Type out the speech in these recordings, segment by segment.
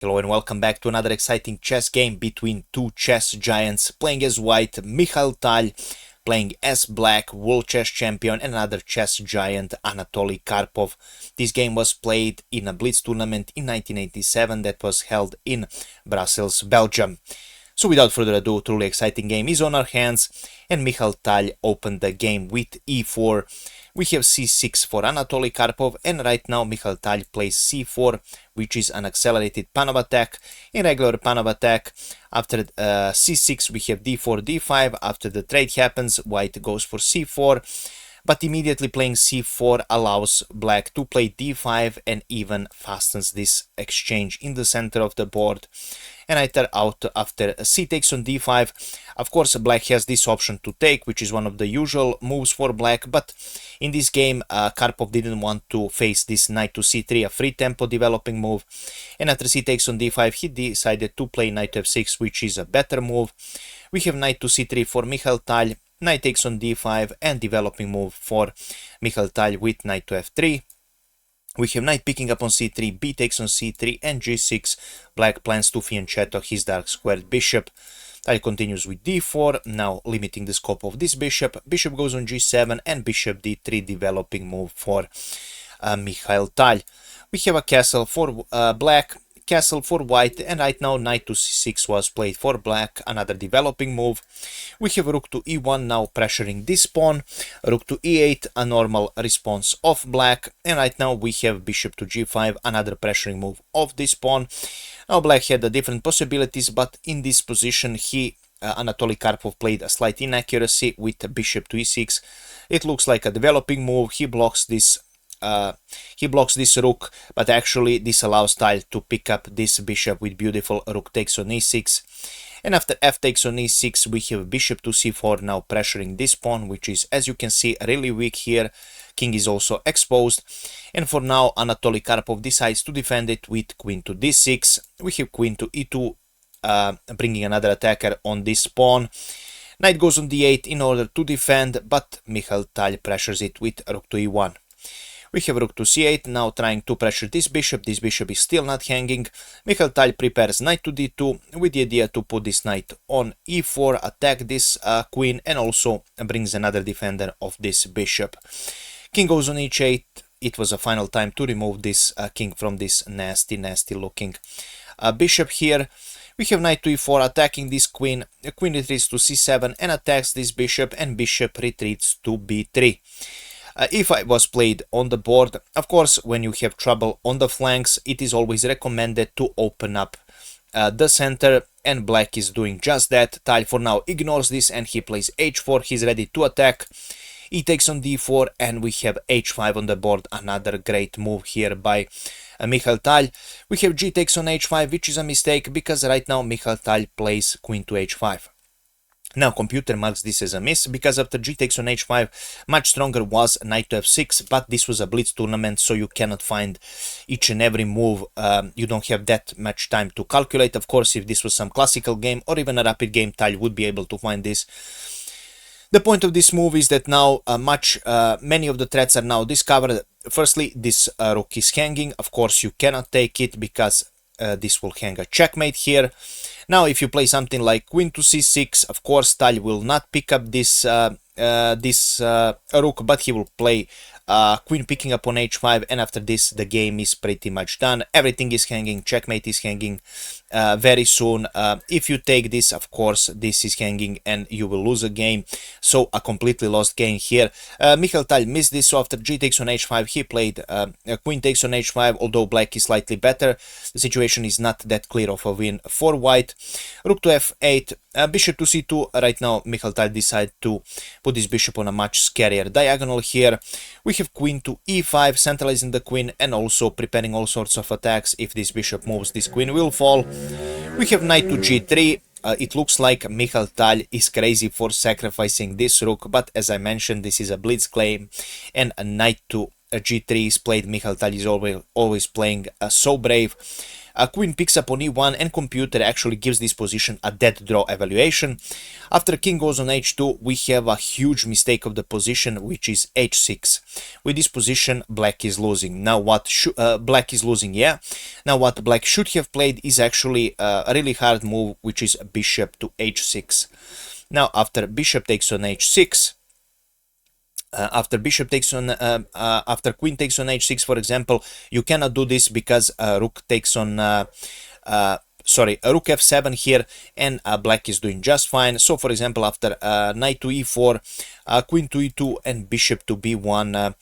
Hello and welcome back to another exciting chess game between two chess giants. Playing as white, Mikhail Tal, playing as black, world chess champion, and another chess giant, Anatoly Karpov. This game was played in a Blitz Tournament in 1987 that was held in Brussels, Belgium. So without further ado, truly exciting game is on our hands, and Mikhail Tal opened the game with e4. We have c6 for Anatoly Karpov, and right now Mikhail Tal plays c4, which is an accelerated Panov attack. In regular Panov attack, after c6 we have d4, d5. After the trade happens, white goes for c4, but immediately playing c4 allows black to play d5 and even fastens this exchange in the center of the board. And after c takes on d5, of course black has this option to take, which is one of the usual moves for black, but in this game Karpov didn't want to face this knight to c3, a free tempo developing move, and after c takes on d5 he decided to play knight to f6, which is a better move. We have knight to c3 for Mikhail Tal, knight takes on d5, and developing move for Mikhail Tal with knight to f3. We have knight picking up on c3, b takes on c3, and g6. Black plans to fianchetto his dark squared bishop. Tal continues with d4, now limiting the scope of this bishop. Bishop goes on g7, and bishop d3, developing move for Mikhail Tal. We have a castle for black, castle for white, and right now knight to c6 was played for black, another developing move. We have rook to e1, now pressuring this pawn, rook to e8, a normal response of black, and right now we have bishop to g5, another pressuring move of this pawn. Now black had the different possibilities, but in this position Anatoly Karpov played a slight inaccuracy with bishop to e6. It looks like a developing move. He blocks this rook, but actually this allows Tal to pick up this bishop with beautiful rook takes on e6. And after f takes on e6 we have bishop to c4, now pressuring this pawn, which is, as you can see, really weak here. King is also exposed, and for now Anatoly Karpov decides to defend it with queen to d6. We have queen to e2, bringing another attacker on this pawn. Knight goes on d8 in order to defend, but Mikhail Tal pressures it with rook to e1. We have rook to c8, now trying to pressure this bishop. This bishop is still not hanging. Mikhail Tal prepares knight to d2 with the idea to put this knight on e4, attack this queen, and also brings another defender of this bishop. King goes on h8. It was a final time to remove this king from this nasty looking bishop here. We have knight to e4 attacking this queen. Queen retreats to c7 and attacks this bishop, and bishop retreats to b3. e5 was played on the board. Of course, when you have trouble on the flanks, it is always recommended to open up the center, and black is doing just that. Tal for now ignores this and he plays h4. He's ready to attack. E takes on d4, and we have h5 on the board, another great move here by Mikhail Tal. We have g takes on h5, which is a mistake because right now Mikhail Tal plays queen to h5. Now computer marks this as a miss, because after g takes on h5 much stronger was knight to f6, but this was a Blitz tournament, so you cannot find each and every move. You don't have that much time to calculate. Of course, if this was some classical game or even a rapid game, Tal would be able to find this. The point of this move is that now many of the threats are now discovered. Firstly, this rook is hanging. Of course, you cannot take it because this will hang a checkmate here. Now, if you play something like queen to c6, of course, Tal will not pick up this rook, but he will play queen picking up on h5, and after this the game is pretty much done. Everything is hanging, checkmate is hanging very soon. If you take this, of course, this is hanging and you will lose a game, so a completely lost game here. Mikhail Tal missed this, so after g takes on h5 he played queen takes on h5. Although black is slightly better, the situation is not that clear of a win for white. Rook to f8, bishop to c2. Right now Mikhail Tal decided to put this bishop on a much scarier diagonal here. We have queen to e5, centralizing the queen and also preparing all sorts of attacks. If this bishop moves, this queen will fall. We have knight to g3. It looks like Mikhail Tal is crazy for sacrificing this rook, but as I mentioned, this is a blitz claim, and a knight to g3 is played. Mikhail Tal is always playing so brave. Queen picks up on e1 and computer actually gives this position a dead draw evaluation. After king goes on h2, we have a huge mistake of the position, which is h6. With this position, black is losing. Now what black is losing, yeah. Now what black should have played is actually a really hard move, which is bishop to h6. Now after bishop takes on h6, after queen takes on h6, for example, you cannot do this because rook takes on rook f7 here, and black is doing just fine. So for example, after knight to e4, queen to e2, and bishop to b1,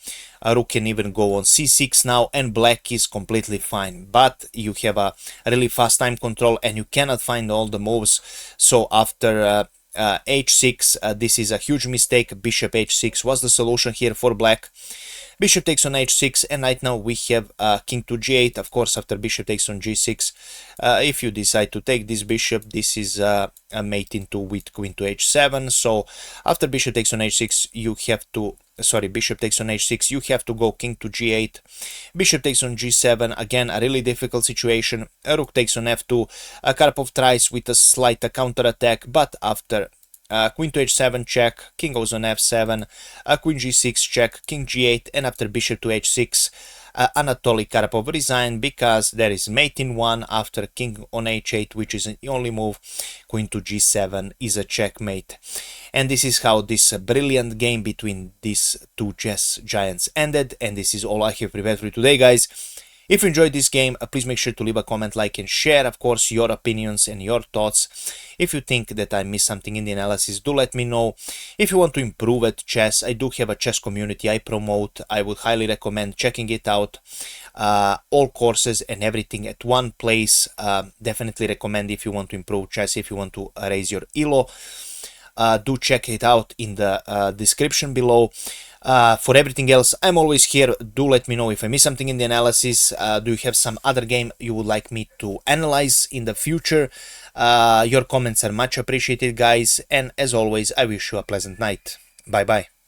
rook can even go on c6 now, and black is completely fine. But you have a really fast time control and you cannot find all the moves. So after h6, this is a huge mistake. Bishop h6 was the solution here for black. Bishop takes on h6, and right now we have king to g8. Of course, after bishop takes on g6, if you decide to take this bishop, this is a mate into with queen to h7. So after bishop takes on h6, you have to bishop takes on h6, you have to go king to g8. Bishop takes on g7, again a really difficult situation. Rook takes on f2. Karpov tries with a slight counter attack, but after queen to h7 check, king goes on f7, queen g6 check, king g8, and after bishop to h6, Anatoly Karpov resigned because there is mate in 1 after king on h8, which is the only move. Queen to g7 is a checkmate. And this is how this brilliant game between these two chess giants ended, and this is all I have prepared for you today, guys. If you enjoyed this game, please make sure to leave a comment, like, and share, of course, your opinions and your thoughts. If you think that I missed something in the analysis, do let me know. If you want to improve at chess, I do have a chess community I promote. I would highly recommend checking it out. All courses and everything at one place. Definitely recommend if you want to improve chess, if you want to raise your elo. Do check it out in the description below. For everything else, I'm always here. Do let me know if I missed something in the analysis. Do you have some other game you would like me to analyze in the future? Your comments are much appreciated, guys. And as always, I wish you a pleasant night. Bye bye.